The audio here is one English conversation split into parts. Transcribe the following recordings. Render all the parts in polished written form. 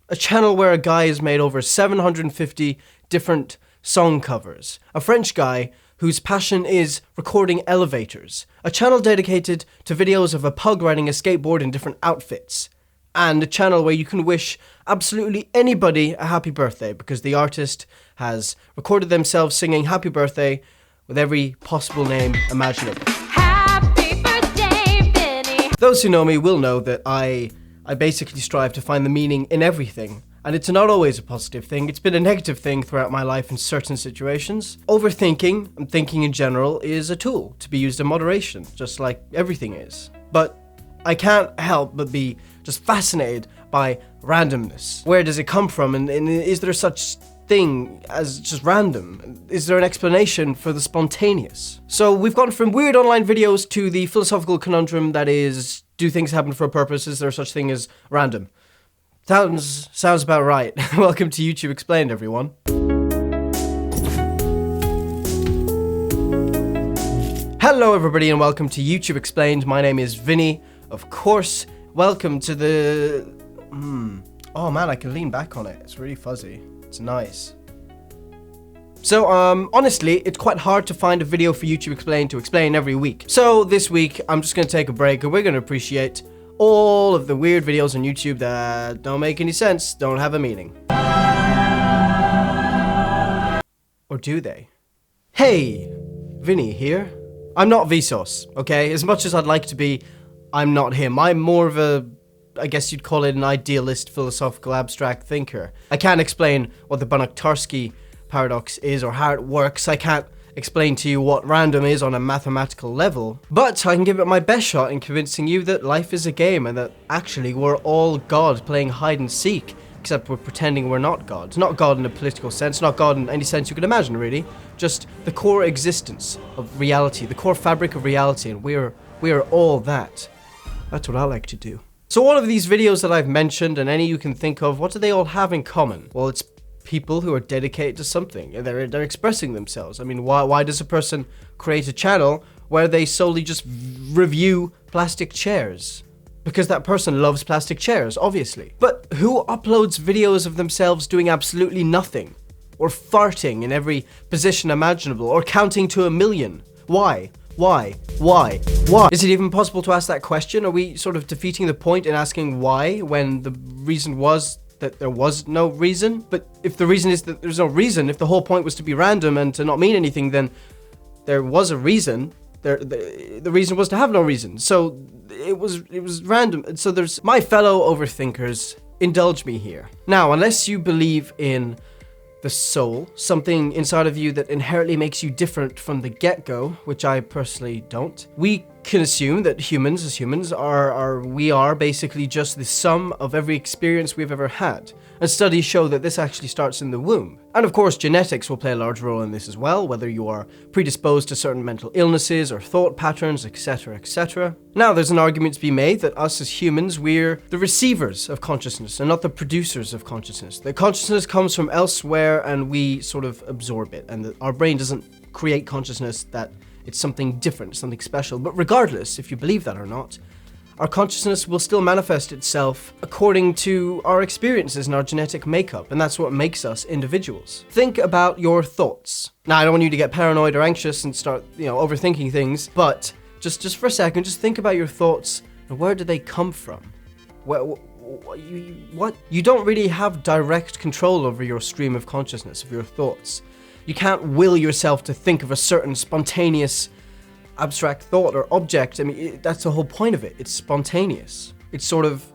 A channel where a guy has made over 750 different song covers. A French guy whose passion is recording elevators. A channel dedicated to videos of a pug riding a skateboard in different outfits. And a channel where you can wish absolutely anybody a happy birthday because the artist has recorded themselves singing happy birthday with every possible name imaginable. Happy birthday, Vinny. Those who know me will know that I basically strive to find the meaning in everything. And it's not always a positive thing. It's been a negative thing throughout my life in certain situations. Overthinking, and thinking in general, is a tool to be used in moderation, just like everything is. But I can't help but be just fascinated by randomness. Where does it come from? And is there such thing as just random? Is there an explanation for the spontaneous? So we've gone from weird online videos to the philosophical conundrum that is, do things happen for a purpose? Is there such thing as random? Sounds about right. Welcome to YouTube Explained, everyone. Hello everybody and welcome to YouTube Explained. My name is Vinny, of course. Welcome to the... Oh man, I can lean back on it. It's really fuzzy. It's nice. So, honestly, it's quite hard to find a video for YouTube Explained to explain every week. So this week, I'm just going to take a break and we're going to appreciate all of the weird videos on YouTube that don't make any sense, don't have a meaning. Or do they? Hey, Vinny here. I'm not Vsauce, okay? As much as I'd like to be, I'm not him. I'm more of a, I guess you'd call it an idealist, philosophical, abstract thinker. I can't explain what the Banach-Tarski paradox is or how it works. I can't explain to you what random is on a mathematical level, but I can give it my best shot in convincing you that life is a game and that actually we're all God playing hide and seek, except we're pretending we're not God. Not God in a political sense, not God in any sense you can imagine really, just the core existence of reality, the core fabric of reality, and we are all that. That's what I like to do. So all of these videos that I've mentioned and any you can think of, what do they all have in common? Well, it's people who are dedicated to something. They're expressing themselves. I mean, why does a person create a channel where they solely just review plastic chairs? Because that person loves plastic chairs, obviously. But who uploads videos of themselves doing absolutely nothing? Or farting in every position imaginable? Or counting to 1,000,000? Why? Why? Why? Why? Is it even possible to ask that question? Are we sort of defeating the point in asking why when the reason was that there was no reason? But if the reason is that there's no reason, if the whole point was to be random and to not mean anything, then there was a reason. The reason was to have no reason. So it was random. So there's my fellow overthinkers, indulge me here. Now, unless you believe in the soul, something inside of you that inherently makes you different from the get-go, which I personally don't, we can assume that humans, as humans, we are basically just the sum of every experience we've ever had. And studies show that this actually starts in the womb. And of course, genetics will play a large role in this as well, whether you are predisposed to certain mental illnesses or thought patterns, etc., etc. Now, there's an argument to be made that us as humans, we're the receivers of consciousness and not the producers of consciousness. The consciousness comes from elsewhere and we sort of absorb it, and that our brain doesn't create consciousness, that it's something different, something special. But regardless, if you believe that or not, our consciousness will still manifest itself according to our experiences and our genetic makeup, and that's what makes us individuals. Think about your thoughts. Now, I don't want you to get paranoid or anxious and start, overthinking things, but just for a second, just think about your thoughts and where do they come from? What? You don't really have direct control over your stream of consciousness, of your thoughts. You can't will yourself to think of a certain spontaneous abstract thought or object. I mean, that's the whole point of it. It's spontaneous. It sort of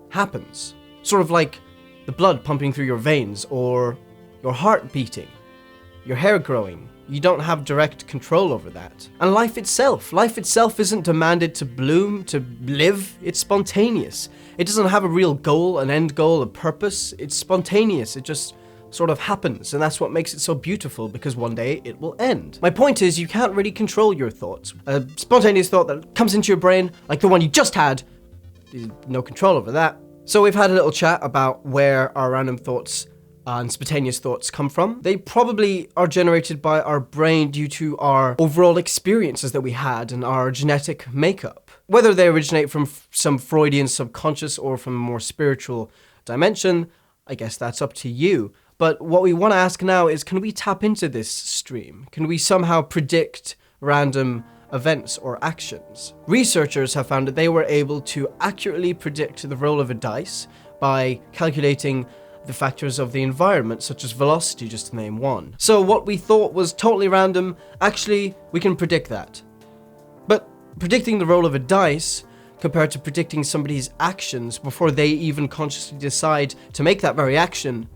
happens. Sort of like the blood pumping through your veins or your heart beating, your hair growing. You don't have direct control over that. And life itself isn't demanded to bloom, to live. It's spontaneous. It doesn't have a real goal, an end goal, a purpose. It's spontaneous. It just sort of happens, and that's what makes it so beautiful, because one day it will end. My point is, you can't really control your thoughts. A spontaneous thought that comes into your brain, like the one you just had, no control over that. So we've had a little chat about where our random thoughts and spontaneous thoughts come from. They probably are generated by our brain due to our overall experiences that we had and our genetic makeup. Whether they originate from some Freudian subconscious or from a more spiritual dimension, I guess that's up to you. But what we want to ask now is, can we tap into this stream? Can we somehow predict random events or actions? Researchers have found that they were able to accurately predict the roll of a dice by calculating the factors of the environment, such as velocity, just to name one. So what we thought was totally random, actually, we can predict that. But predicting the roll of a dice, compared to predicting somebody's actions before they even consciously decide to make that very action,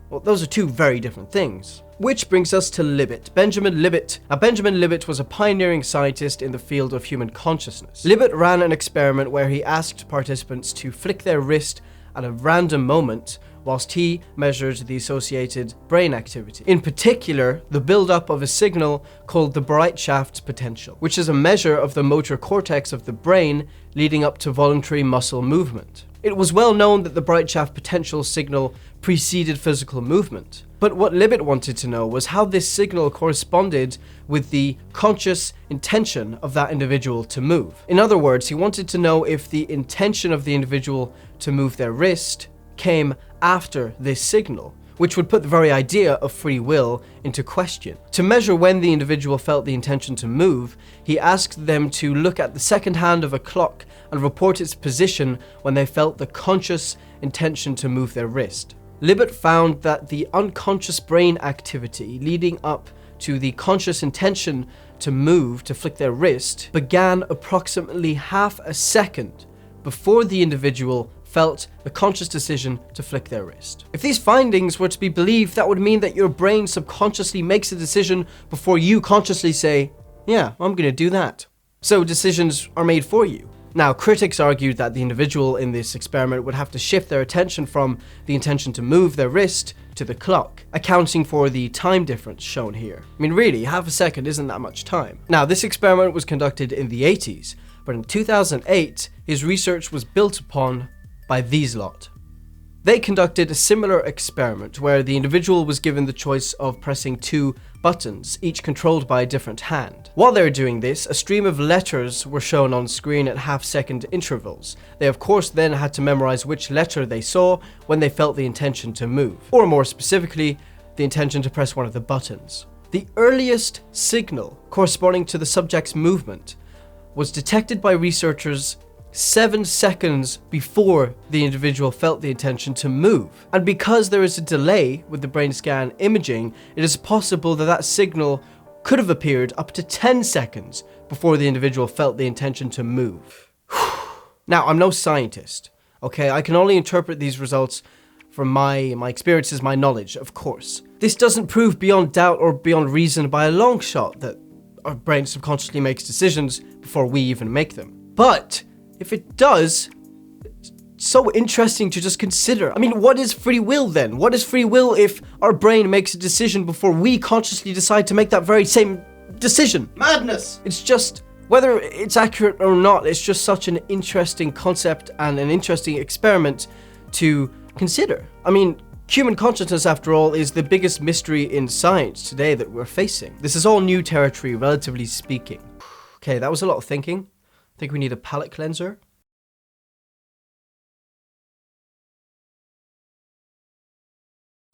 well, those are two very different things. Which brings us to Libet, Benjamin Libet. Now, Benjamin Libet was a pioneering scientist in the field of human consciousness. Libet ran an experiment where he asked participants to flick their wrist at a random moment whilst he measured the associated brain activity. In particular, the build-up of a signal called the bright shaft potential, which is a measure of the motor cortex of the brain leading up to voluntary muscle movement. It was well known that the bright shaft potential signal preceded physical movement. But what Libet wanted to know was how this signal corresponded with the conscious intention of that individual to move. In other words, he wanted to know if the intention of the individual to move their wrist came after this signal, which would put the very idea of free will into question. To measure when the individual felt the intention to move, he asked them to look at the second hand of a clock and report its position when they felt the conscious intention to move their wrist. Libet found that the unconscious brain activity leading up to the conscious intention to move, to flick their wrist, began approximately half a second before the individual felt the conscious decision to flick their wrist. If these findings were to be believed, that would mean that your brain subconsciously makes a decision before you consciously say, yeah, I'm gonna do that. So decisions are made for you. Now, critics argued that the individual in this experiment would have to shift their attention from the intention to move their wrist to the clock, accounting for the time difference shown here. I mean, really, half a second isn't that much time. Now, this experiment was conducted in the 80s, but in 2008, his research was built upon by these lot. They conducted a similar experiment where the individual was given the choice of pressing two buttons, each controlled by a different hand. While they were doing this, a stream of letters were shown on screen at half-second intervals. They of course then had to memorize which letter they saw when they felt the intention to move, or more specifically, the intention to press one of the buttons. The earliest signal corresponding to the subject's movement was detected by researchers 7 seconds before the individual felt the intention to move. And because there is a delay with the brain scan imaging, it is possible that that signal could have appeared up to 10 seconds before the individual felt the intention to move. Now, I'm no scientist, okay? I can only interpret these results from my experiences, my knowledge, of course. This doesn't prove beyond doubt or beyond reason by a long shot that our brain subconsciously makes decisions before we even make them. But if it does, it's so interesting to just consider. I mean, what is free will then? What is free will if our brain makes a decision before we consciously decide to make that very same decision? Madness! It's just, whether it's accurate or not, it's just such an interesting concept and an interesting experiment to consider. I mean, human consciousness, after all, is the biggest mystery in science today that we're facing. This is all new territory, relatively speaking. Okay, that was a lot of thinking. I think we need a palate cleanser.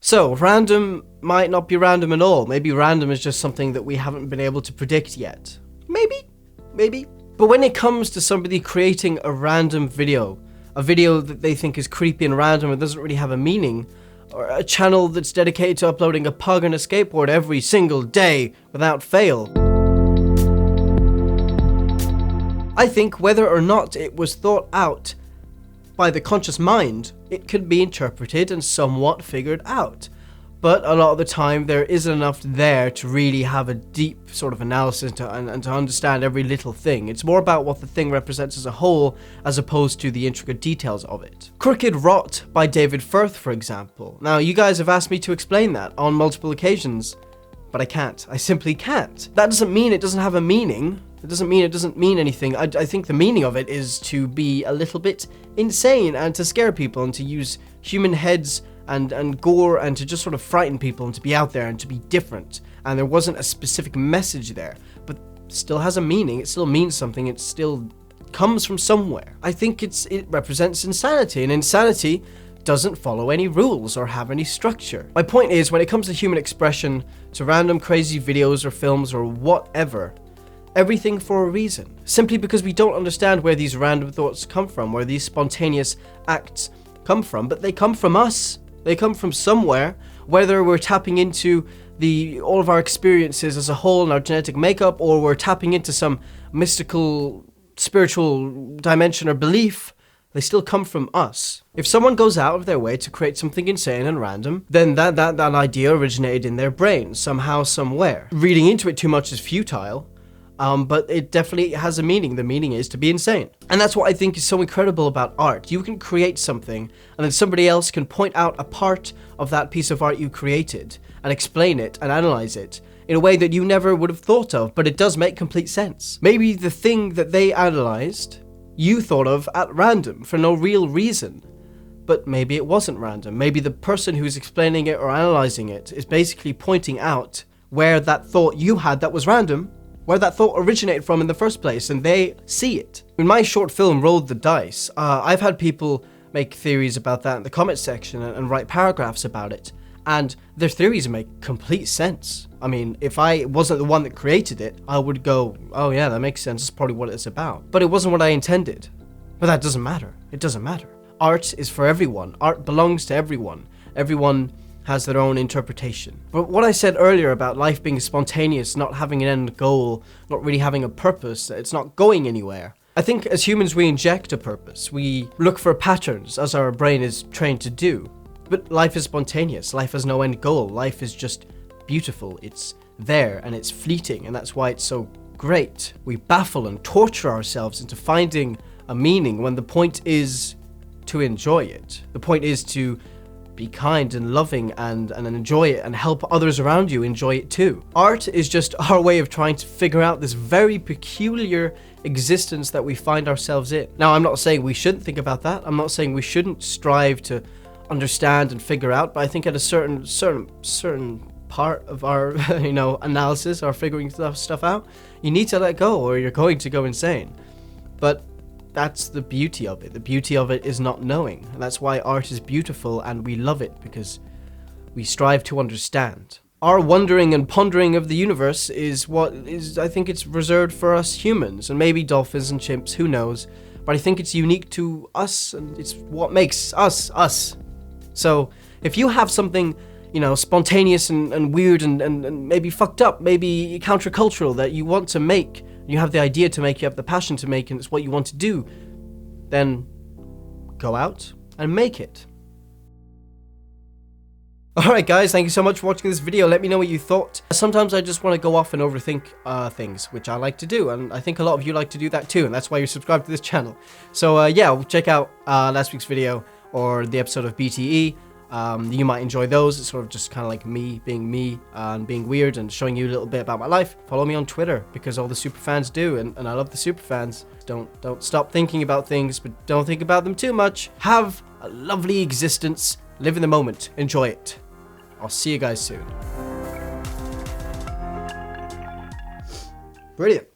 So, random might not be random at all. Maybe random is just something that we haven't been able to predict yet. Maybe. But when it comes to somebody creating a random video, a video that they think is creepy and random and doesn't really have a meaning, or a channel that's dedicated to uploading a pug and a skateboard every single day without fail, I think whether or not it was thought out by the conscious mind, it could be interpreted and somewhat figured out. But a lot of the time, there isn't enough there to really have a deep sort of analysis and to understand every little thing. It's more about what the thing represents as a whole, as opposed to the intricate details of it. Crooked Rot by David Firth, for example. Now, you guys have asked me to explain that on multiple occasions, but I can't. I simply can't. That doesn't mean it doesn't have a meaning. It doesn't mean it doesn't mean anything. I think the meaning of it is to be a little bit insane and to scare people and to use human heads and gore and to just sort of frighten people and to be out there and to be different. And there wasn't a specific message there, but it still has a meaning. It still means something. It still comes from somewhere. I think it represents insanity, and insanity doesn't follow any rules or have any structure. My point is, when it comes to human expression, to random crazy videos or films or whatever, everything for a reason. Simply because we don't understand where these random thoughts come from, where these spontaneous acts come from, but they come from us. They come from somewhere, whether we're tapping into all of our experiences as a whole and our genetic makeup, or we're tapping into some mystical, spiritual dimension or belief. They still come from us. If someone goes out of their way to create something insane and random, then that idea originated in their brain, somehow, somewhere. Reading into it too much is futile, but it definitely has a meaning. The meaning is to be insane. And that's what I think is so incredible about art. You can create something, and then somebody else can point out a part of that piece of art you created, and explain it, and analyze it, in a way that you never would have thought of, but it does make complete sense. Maybe the thing that they analyzed, you thought of at random for no real reason, but maybe it wasn't random. Maybe the person who's explaining it or analyzing it is basically pointing out where that thought you had that was random, where that thought originated from in the first place, and they see it. In my short film, Rolled the Dice, I've had people make theories about that in the comment section and write paragraphs about it, and their theories make complete sense. I mean, if I wasn't the one that created it, I would go, oh yeah, that makes sense, that's probably what it's about. But it wasn't what I intended. But that doesn't matter. It doesn't matter. Art is for everyone. Art belongs to everyone. Everyone has their own interpretation. But what I said earlier about life being spontaneous, not having an end goal, not really having a purpose, it's not going anywhere. I think as humans we inject a purpose. We look for patterns, as our brain is trained to do. But life is spontaneous. Life has no end goal. Life is just beautiful. It's there and it's fleeting, and that's why it's so great. We baffle and torture ourselves into finding a meaning when the point is to enjoy it. The point is to be kind and loving and enjoy it and help others around you enjoy it too. Art is just our way of trying to figure out this very peculiar existence that we find ourselves in. Now, I'm not saying we shouldn't think about that. I'm not saying we shouldn't strive to understand and figure out, but I think at a certain part of our analysis or figuring stuff out, you need to let go or you're going to go insane. But that's the beauty of it. The beauty of it is not knowing. And that's why art is beautiful and we love it, because we strive to understand. Our wondering and pondering of the universe is what is, I think it's reserved for us humans, and maybe dolphins and chimps, who knows. But I think it's unique to us, and it's what makes us, us. So if you have something, spontaneous and weird and maybe fucked up, maybe countercultural that you want to make, you have the idea to make, you have the passion to make, and it's what you want to do, then go out and make it. Alright guys, thank you so much for watching this video. Let me know what you thought. Sometimes I just want to go off and overthink things, which I like to do, and I think a lot of you like to do that too, and that's why you're subscribed to this channel. So yeah, check out last week's video or the episode of BTE. You might enjoy those. It's sort of just kind of like me and being weird and showing you a little bit about my life. Follow me on Twitter, because all the super fans do, and I love the super fans. Don't stop thinking about things, but don't think about them too much. Have a lovely existence. Live in the moment. Enjoy it. I'll see you guys soon. Brilliant.